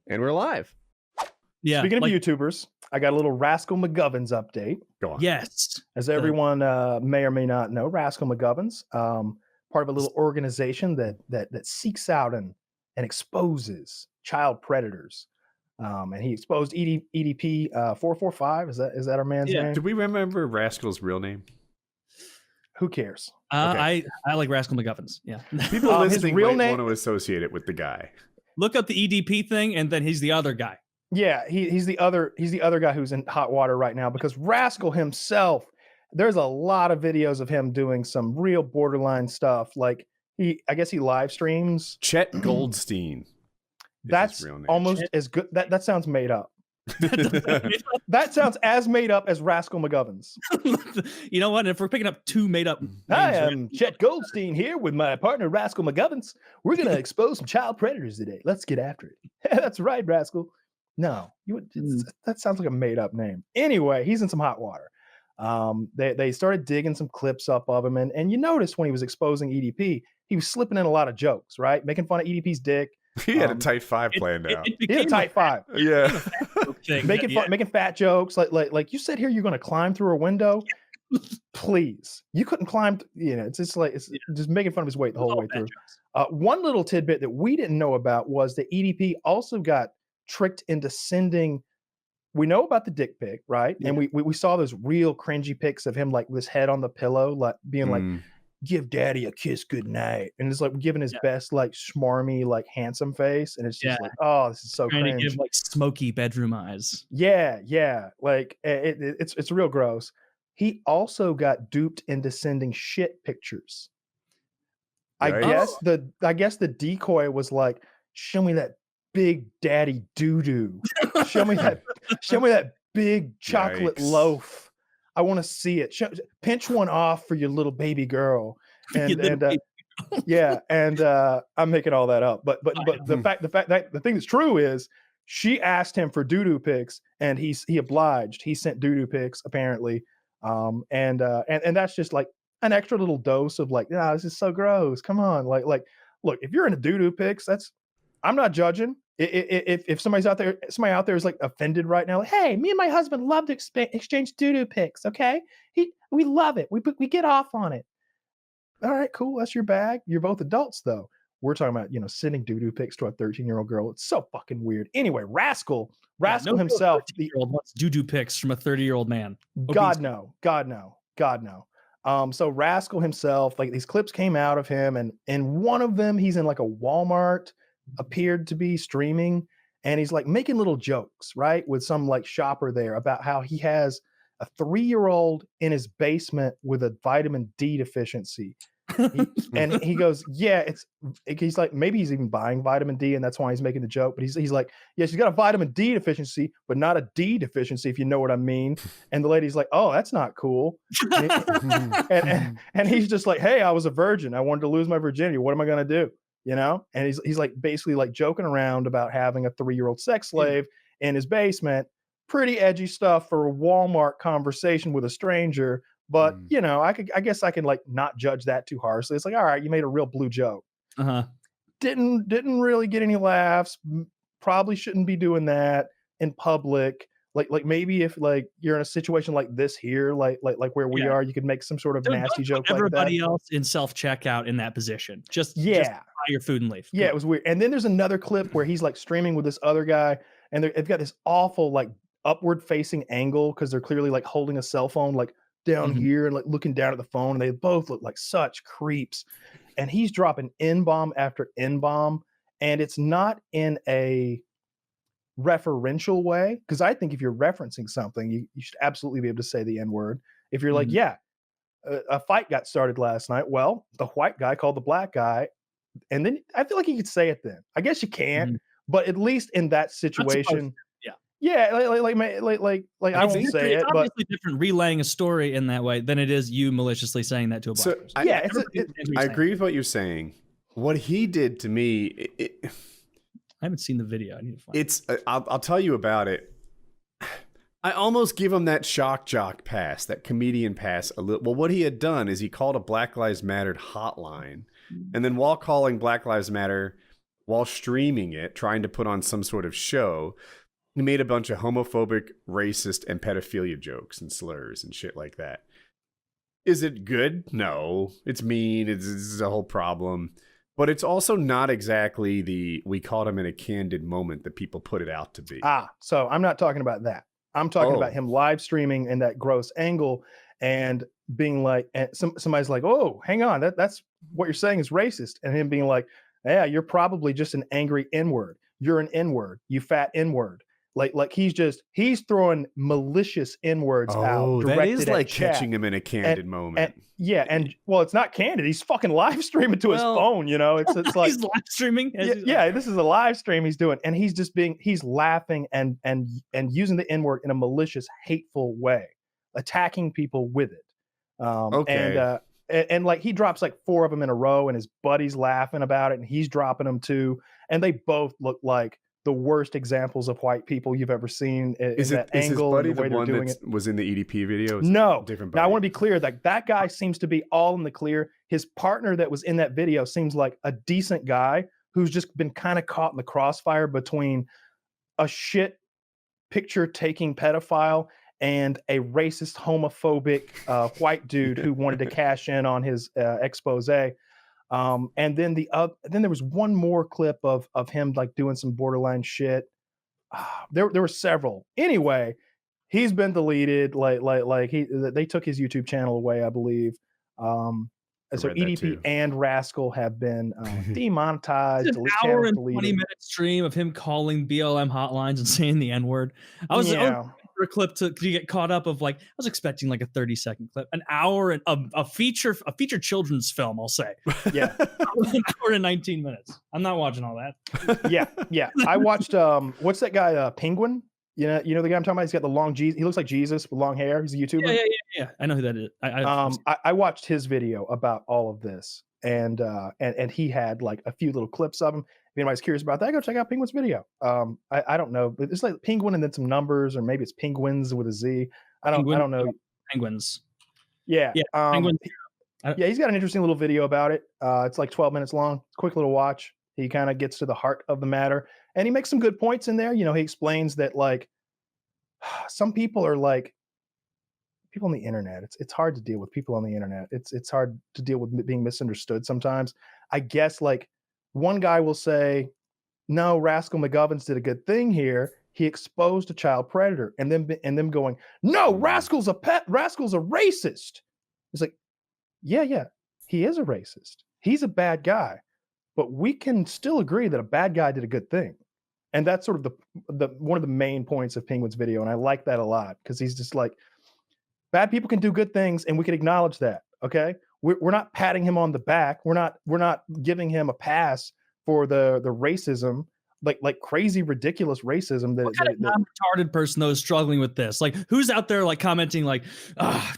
And we're live. Yeah. Speaking of YouTubers, I got a little Rascal Mcgoverns update. Go on. Yes. As everyone may or may not know, Rascal Mcgoverns, part of a little organization that seeks out and exposes child predators. And he exposed EDP 445. Is that our man's name? Do we remember Rascal's real name? Who cares? I like Rascal Mcgoverns. Yeah. People listening his real might name want to associate it with the guy. Look up the EDP thing, and then he's the other guy. Yeah, he's the other guy who's in hot water right now because Rascal himself, there's a lot of videos of him doing some real borderline stuff. Like I guess he live streams. Chet Goldstein. That's almost as good. That sounds made up. That sounds as made up as Rascal Mcgoverns. You know what? If we're picking up two made up names, Hi, I'm Chet Goldstein here with my partner Rascal Mcgoverns. We're gonna expose some child predators today. Let's get after it. That's right, Rascal. No, that sounds like a made up name. Anyway, he's in some hot water. They started digging some clips up of him, and you noticed when he was exposing EDP, he was slipping in a lot of jokes, right? Making fun of EDP's dick. He had a tight five planned out. He had a tight five. Yeah. Making fat jokes like you said here you're going to climb through a window. Please, you couldn't climb. It's just like just making fun of his weight the whole way through. One little tidbit that we didn't know about was that EDP also got tricked into sending. We know about the dick pic, right? Yeah. And we saw those real cringy pics of him like with his head on the pillow, like being like, give daddy a kiss goodnight, and it's like giving his best like schmarmy like handsome face, and it's just like, oh, this is so trying cringe. to give like smoky bedroom eyes. Yeah like it's real gross. He also got duped into sending shit pictures. I guess the decoy was like, show me that big daddy doo-doo. show me that big chocolate loaf. I want to see it. Pinch one off for your little baby girl. And I'm making all that up. But the fact that the thing that's true is she asked him for doo-doo pics, and he obliged. He sent doo-doo pics apparently. And that's just like an extra little dose of like, this is so gross. Come on, like look, if you're into doo-doo pics, I'm not judging. If somebody out there is like offended right now, like, hey, me and my husband love to exchange doo-doo pics. Okay, we love it. We get off on it. All right, cool. That's your bag. You're both adults though. We're talking about sending doo-doo pics to a 13-year-old girl. It's so fucking weird. Anyway, Rascal himself, the old wants doo-doo pics from a 30-year-old man. God no. So Rascal himself, like these clips came out of him, and in one of them he's in like a Walmart, appeared to be streaming, and he's like making little jokes, right, with some like shopper there about how he has a 3-year-old in his basement with a vitamin D deficiency. And he goes, he's like, maybe he's even buying vitamin D and that's why he's making the joke, but he's like, yeah, she's got a vitamin D deficiency but not a D deficiency, if you know what I mean. And the lady's like, oh, that's not cool. And he's just like, hey, I was a virgin, I wanted to lose my virginity, what am I gonna do? And he's like basically like joking around about having a 3-year-old sex slave in his basement. Pretty edgy stuff for a Walmart conversation with a stranger, but I guess I can like not judge that too harshly. It's like, all right, you made a real blue joke. Didn't really get any laughs. Probably shouldn't be doing that in public. Like maybe if like you're in a situation like this here, like where we are, you could make some sort of nasty joke like that. Everybody else in self-checkout in that position. Just buy your food and leave. Yeah, it was weird. And then there's another clip where he's like streaming with this other guy, and they've got this awful like upward facing angle because they're clearly like holding a cell phone like down here and like looking down at the phone, and they both look like such creeps. And he's dropping N-bomb after N-bomb, and it's not in a referential way, because I think if you're referencing something, you should absolutely be able to say the N-word. If you're like, a fight got started last night, well, the white guy called the black guy, and then I feel like you could say it then. I guess you can't, but at least in that situation, like I won't say it, it's obviously different relaying a story in that way than it is you maliciously saying that to a black person. I agree with what you're saying. What he did to me, I haven't seen the video. I need to find it. I'll tell you about it. I almost give him that shock jock pass, that comedian pass a little. Well, what he had done is he called a Black Lives Matter hotline, and then while calling Black Lives Matter, while streaming it, trying to put on some sort of show. He made a bunch of homophobic, racist, and pedophilia jokes and slurs and shit like that. Is it good? No. It's mean. It's a whole problem. But it's also not exactly the we caught him in a candid moment that people put it out to be. So I'm not talking about that. I'm talking about him live streaming in that gross angle and being like, and somebody's like, oh, hang on, that's what you're saying is racist. And him being like, yeah, you're probably just an angry N-word. You're an N-word, you fat N-word. Like he's throwing malicious N-words out. That is like catching him in a candid moment. And well, it's not candid. He's fucking live streaming to his phone, you know. It's like he's live streaming. Yeah, this is a live stream he's doing, and he's just he's laughing and using the N-word in a malicious, hateful way, attacking people with it. And like he drops like 4 of them in a row, and his buddy's laughing about it, and he's dropping them too, and they both look like the worst examples of white people you've ever seen in that angle. Is his buddy the one that was in the EDP video? No. Different buddy. Now I want to be clear, like that guy seems to be all in the clear. His partner that was in that video seems like a decent guy who's just been kind of caught in the crossfire between a shit picture taking pedophile and a racist, homophobic white dude who wanted to cash in on his expose. And then then there was one more clip of him like doing some borderline shit. There were several. Anyway, he's been deleted. They took his YouTube channel away, I believe. So EDP and Rascal have been demonetized. An hour and 20-minute stream of him calling BLM hotlines and saying the N-word. I was for a clip to get caught up of like I was expecting like a 30-second clip, an hour and a feature children's film. I'll say, yeah, an hour and 19 minutes. I'm not watching all that. Yeah. I watched what's that guy? Penguin. You know the guy I'm talking about. He's got the long Jesus. He looks like Jesus with long hair. He's a YouTuber. Yeah. I know who that is. I watched his video about all of this, and he had like a few little clips of him. If anybody's curious about that, go check out Penguin's video. I don't know, but it's like Penguin and then some numbers, or maybe it's Penguins with a Z. I don't know. Penguins. Yeah. Penguins. Yeah, he's got an interesting little video about it. It's like 12 minutes long. Quick little watch. He kind of gets to the heart of the matter, and he makes some good points in there. You know, he explains that like some people are like people on the internet. It's hard to deal with people on the internet. It's hard to deal with being misunderstood sometimes. I guess like one guy will say, no, Rascal Mcgoverns did a good thing here. He exposed a child predator, and them going, no, Rascal's a racist. It's like, yeah, he is a racist. He's a bad guy, but we can still agree that a bad guy did a good thing. And that's sort of the one of the main points of Penguin's video. And I like that a lot because he's just like, bad people can do good things, and we can acknowledge that. Okay. We're not patting him on the back. We're not giving him a pass for the racism, like crazy, ridiculous racism. What kind of non-retarded person though is struggling with this? Like, who's out there like commenting like,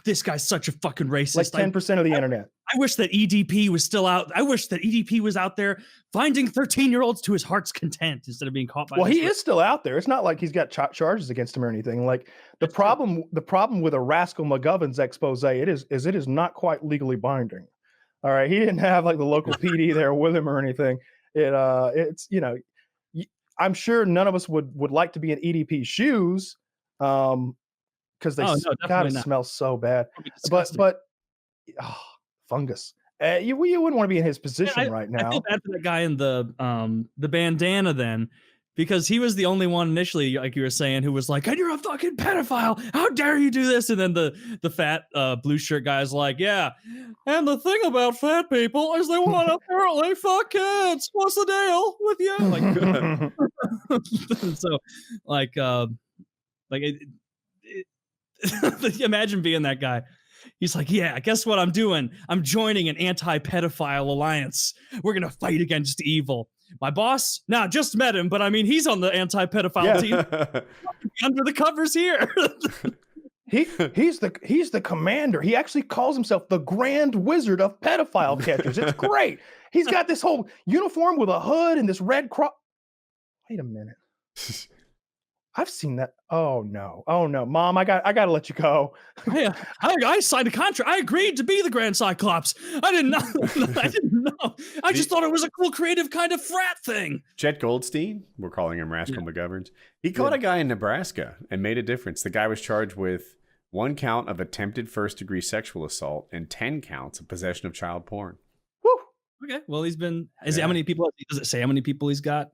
this guy's such a fucking racist? Like 10% of the internet. I wish that EDP was still out. I wish that EDP was out there finding 13-year-olds to his heart's content instead of being caught by. Well, he is still out there. It's not like he's got charges against him or anything. Like the problem with a Rascal Mcgoverns expose, it is not quite legally binding. All right, he didn't have like the local PD there with him or anything. It's you know, I'm sure none of us would like to be in EDP's shoes, because they smell so bad. But fungus. You wouldn't want to be in his position right now. I feel bad for that guy in the bandana then, because he was the only one initially, like you were saying, who was like, and you're a fucking pedophile. How dare you do this? And then the fat blue shirt guy's like, yeah. And the thing about fat people is they want to apparently fuck kids. What's the deal with you? Like, so imagine being that guy. He's like, yeah, guess what I'm doing? I'm joining an anti-pedophile alliance. We're going to fight against evil. My boss? Nah, just met him, but I mean, he's on the anti-pedophile team. Under the covers here. He's the commander. He actually calls himself the Grand Wizard of Pedophile Catchers. It's great. He's got this whole uniform with a hood and this red cross. Wait a minute. I've seen that. Oh no, Mom, I got to let you go. I signed a contract. I agreed to be the Grand Cyclops. I didn't know. I didn't know. I just thought it was a cool, creative kind of frat thing. Chet Goldstein, we're calling him Rascal Mcgoverns. He caught a guy in Nebraska and made a difference. The guy was charged with 1 count of attempted first-degree sexual assault and 10 counts of possession of child porn. Woo. Okay, well, how many people? Does it say how many people he's got?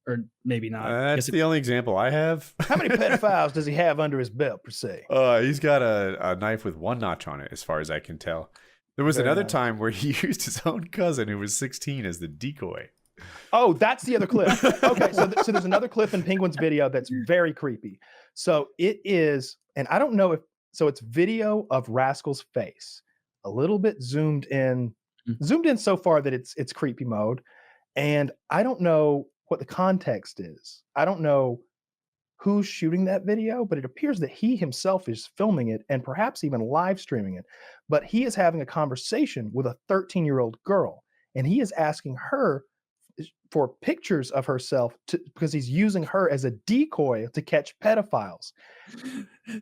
Or maybe not. That's the only example I have. How many pedophiles does he have under his belt, per se? He's got a knife with 1 notch on it, as far as I can tell. There was another time where he used his own cousin, who was 16, as the decoy. Oh, that's the other clip. Okay, so there's another clip in Penguin's video that's very creepy. So it is, and I don't know if, so it's video of Rascal's face, a little bit zoomed in so far that it's creepy mode. And I don't know what the context is. I don't know who's shooting that video, but it appears that he himself is filming it and perhaps even live streaming it. But he is having a conversation with a 13-year-old girl, and he is asking her for pictures of herself because he's using her as a decoy to catch pedophiles.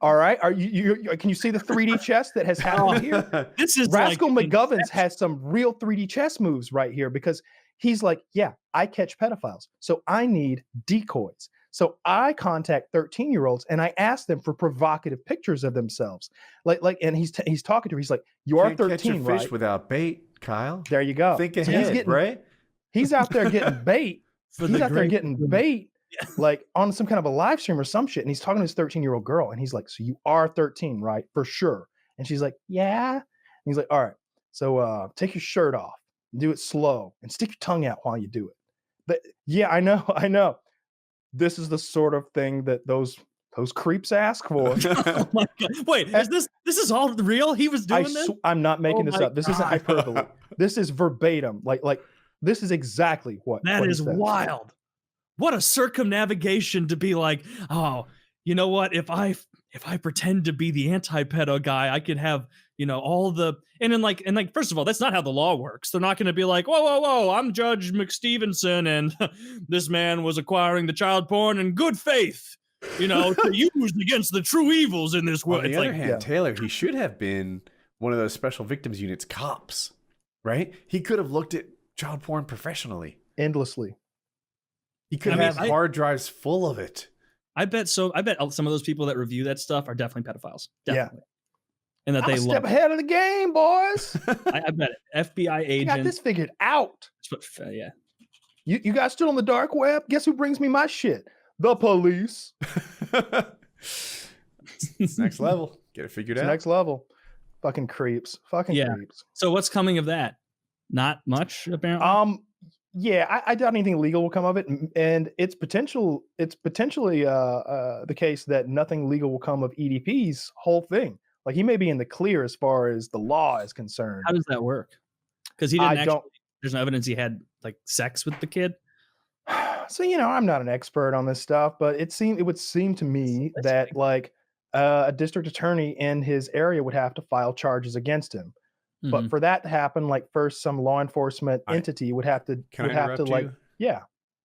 All right, are can you see the 3D chess that has happened here? This is Rascal Mcgoverns has some real 3D chess moves right here, because he's like, yeah, I catch pedophiles, so I need decoys. So I contact 13-year-olds and I ask them for provocative pictures of themselves. And he's talking to her. He's like, you are 13, catch a right? fish without bait, Kyle. There you go. Think ahead, right? He's out there getting bait. Like on some kind of a live stream or some shit. And he's talking to his 13-year-old girl. And he's like, so you are 13, right? For sure. And she's like, yeah. And he's like, all right. So take your shirt off. Do it slow and stick your tongue out while you do it. But yeah, I know. This is the sort of thing that those creeps ask for. Oh my God. Wait, this is all real? He was doing this? I'm not making this up. This isn't hyperbole. This is verbatim. Like this is exactly what that what is wild. What a circumnavigation to be like, oh, you know what? If I pretend to be the anti-pedo guy, I could have, all the and then first of all, that's not how the law works. They're not going to be like, whoa, I'm Judge McStevenson, and this man was acquiring the child porn in good faith, to use against the true evils in this world. On the other hand, Taylor, he should have been one of those special victims units cops, right? He could have looked at child porn professionally, endlessly. He could have hard drives full of it. I bet some of those people that review that stuff are definitely pedophiles. Definitely. Yeah. And that I'm a step ahead of the game, boys. I bet it. FBI agent. I got this figured out. Yeah. You guys still on the dark web? Guess who brings me my shit? The police. It's next level. Get it figured out. Next level. Fucking creeps. Creeps. So what's coming of that? Not much, apparently. Yeah, I doubt anything legal will come of it, and it's potentially the case that nothing legal will come of EDP's whole thing. Like, he may be in the clear as far as the law is concerned. How does that work? Because he didn't there's no evidence he had like sex with the kid. So I'm not an expert on this stuff, but it would seem to me that like a district attorney in his area would have to file charges against him. Mm-hmm. But for that to happen, like first some law enforcement entity would have to yeah.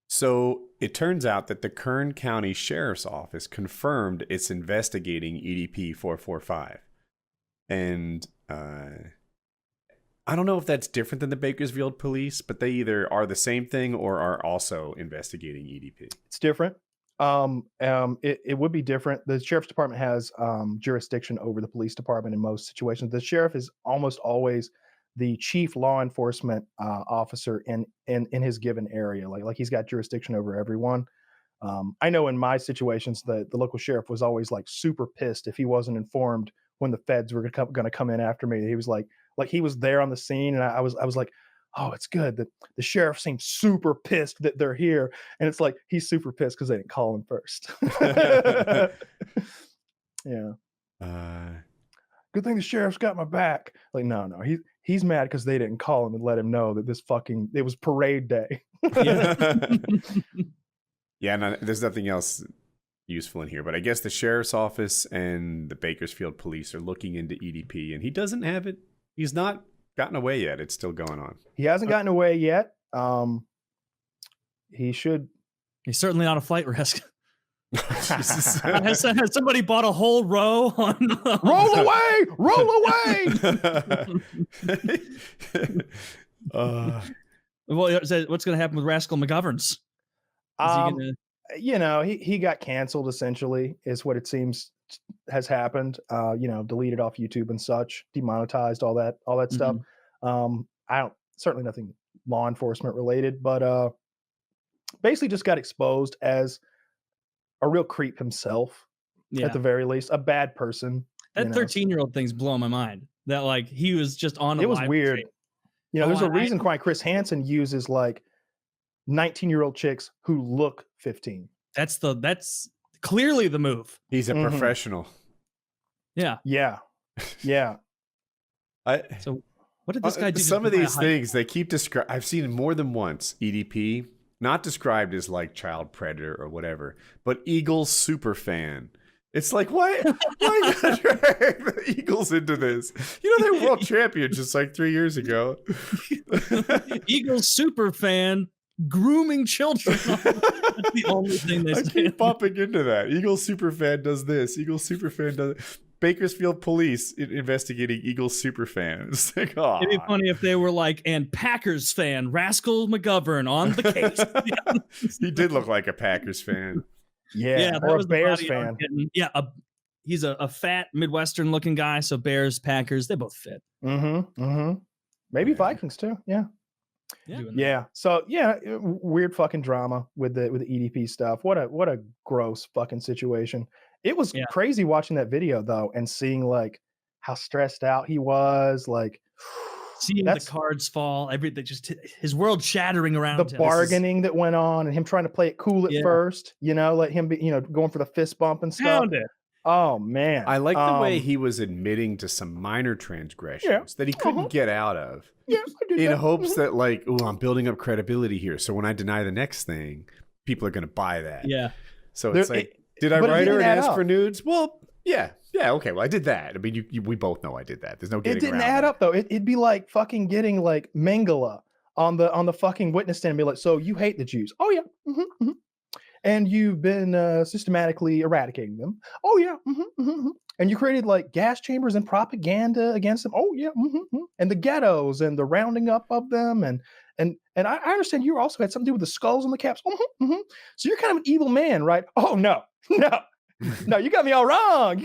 So it turns out that the Kern County Sheriff's Office confirmed it's investigating EDP 445. And I don't know if that's different than the Bakersfield police, but they either are the same thing or are also investigating EDP. It's different. It would be different. The sheriff's department has jurisdiction over the police department in most situations. The sheriff is almost always the chief law enforcement officer in his given area. Like he's got jurisdiction over everyone. I know in my situations, the local sheriff was always like super pissed if he wasn't informed when the feds were going to come in after me. He was like he was there on the scene, and I was like, oh, it's good that the sheriff seems super pissed that they're here. And it's like, he's super pissed because they didn't call him first. Yeah. Good thing the sheriff's got my back. Like, no, he's mad because they didn't call him and let him know that it was parade day. Yeah, no, there's nothing else useful in here, but I guess the sheriff's office and the Bakersfield police are looking into EDP, and he doesn't have it. He's not gotten away yet. It's still going on. He hasn't gotten away yet. He should. He's certainly not a flight risk. Jesus. Has somebody bought a whole row on? Roll away! Roll away! Well, what's going to happen with Rascal Mcgoverns? Is he gonna... You know, he got canceled essentially, is what it seems has happened. You know, deleted off YouTube and such, demonetized, all that stuff. I don't, certainly nothing law enforcement related, but basically just got exposed as a real creep himself, at the very least, a bad person. That 13-year-old thing's blowing my mind. That like he was just on. It was weird. You know, there's a reason why Chris Hansen uses like 19-year-old chicks who look 15. That's clearly the move. He's a professional. Yeah. So what did this guy do? Some of these things they keep describing. I've seen more than once. EDP, not described as like child predator or whatever, but Eagles super fan. It's like, why you gotta drag the Eagles into this? You know, they were world champions just like 3 years ago. Eagles super fan grooming children. That's the only thing they say. I keep popping into that. Eagles super fan does this. Eagles super fan does it. Bakersfield police investigating Eagles super fan. It's like, oh. It'd be funny if they were like, and Packers fan, Rascal McGovern on the case. He did look like a Packers fan. Yeah, or a Bears fan. He's a fat Midwestern looking guy. So Bears, Packers, they both fit. Maybe Vikings too. Yeah. So weird fucking drama with the EDP stuff. What a gross fucking situation. It was crazy watching that video though, and seeing like how stressed out he was, like seeing the cards fall, everything, just his world shattering around the him. Bargaining that went on, and him trying to play it cool at first, you know, let him be, you know, going for the fist bump and stuff. Oh man, I like the way he was admitting to some minor transgressions that he couldn't get out of. Yes, I did. In hopes that like, oh, I'm building up credibility here, so when I deny the next thing, people are going to buy that. Yeah. So it's like, did I write her and ask for nudes? Well, yeah, okay. Well, I did that. I mean, we both know I did that. There's no getting around. It didn't add up though. It'd be like fucking getting like Mengele on the fucking witness stand and be like, so you hate the Jews? Oh yeah. And you've been systematically eradicating them. Oh yeah. And you created like gas chambers and propaganda against them. Oh yeah. And the ghettos and the rounding up of them. And I understand you also had something to do with the skulls and the caps. So you're kind of an evil man, right? Oh no. No, you got me all wrong.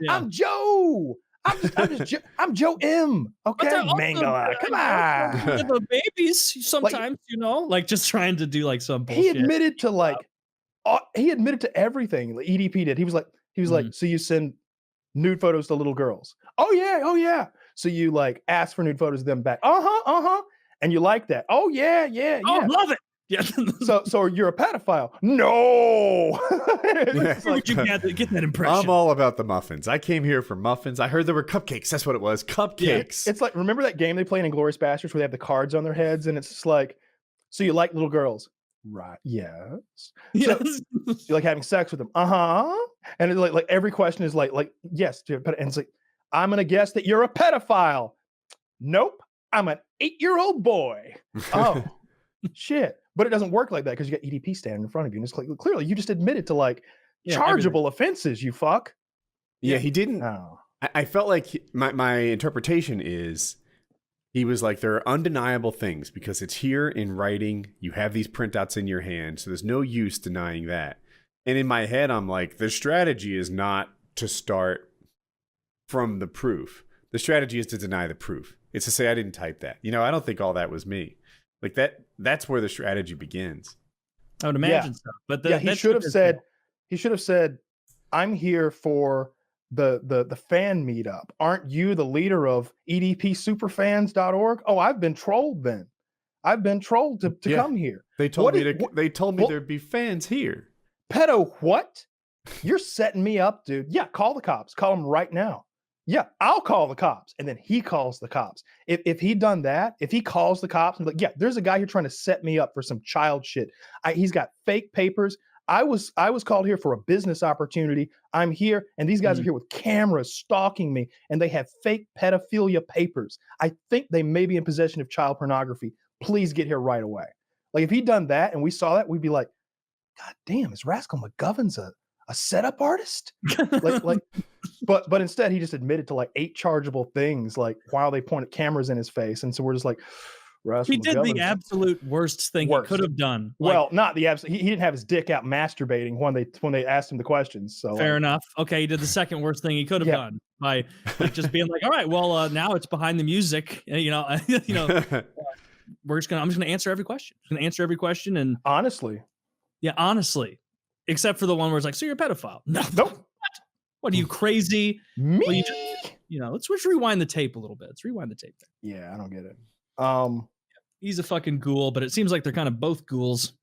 I'm Joe. I'm Joe M. Okay, Mangala. Come on. The babies sometimes, like, you know, like just trying to do like some bullshit. He admitted to everything. Like EDP did. He was like, so you send nude photos to little girls? Oh yeah. So you like ask for nude photos of them back? And you like that? Oh yeah. Oh, love it. Yeah. so you're a pedophile? No. Where'd you get that impression? I'm all about the muffins. I came here for muffins. I heard there were cupcakes. That's what it was. Cupcakes. Yeah. It's like, remember that game they play in Inglourious Basterds where they have the cards on their heads, and it's just like, so you like little girls? Right. Yes. So you like having sex with them? And it's like every question is like yes, and it's like, I'm gonna guess that you're a pedophile. Nope. I'm an 8-year-old boy. Oh shit. But it doesn't work like that because you got EDP standing in front of you. And it's like, clearly you just admitted to like chargeable offenses, you fuck. Yeah, he didn't. Oh. I felt like my interpretation is he was like, there are undeniable things because it's here in writing. You have these printouts in your hand. So there's no use denying that. And in my head, I'm like, the strategy is not to start from the proof. The strategy is to deny the proof. It's to say, I didn't type that. You know, I don't think all that was me. Like that's where the strategy begins. I would imagine so. But he should have said, I'm here for the fan meetup. Aren't you the leader of EDPsuperfans.org? Oh, I've been trolled then. I've been trolled to come here. They told me there'd be fans here. Pedo, what? You're setting me up, dude. Yeah, call the cops. Call them right now. Yeah, I'll call the cops. And then he calls the cops. If he'd done that, if he calls the cops and like, yeah, there's a guy here trying to set me up for some child shit. He's got fake papers. I was called here for a business opportunity. I'm here, and these guys are here with cameras stalking me, and they have fake pedophilia papers. I think they may be in possession of child pornography. Please get here right away. Like if he'd done that and we saw that, we'd be like, God damn, is Rascal Mcgoverns a setup artist? like but instead he just admitted to like 8 chargeable things like while they pointed cameras in his face, and so we're just like, Rascal He did the McGovern's absolute worst thing worst. he could have done. Well, not the absolute. He didn't have his dick out masturbating when they asked him the questions. So fair enough. Okay, he did the second worst thing he could have done by like just being like, all right, well, now it's behind the music. I'm just gonna answer every question. I'm gonna answer every question, and honestly, except for the one where it's like, so you're a pedophile? No, nope. What are you, crazy? Me? Well, let's rewind the tape a little bit. Let's rewind the tape there. Yeah, I don't get it. He's a fucking ghoul, but it seems like they're kind of both ghouls.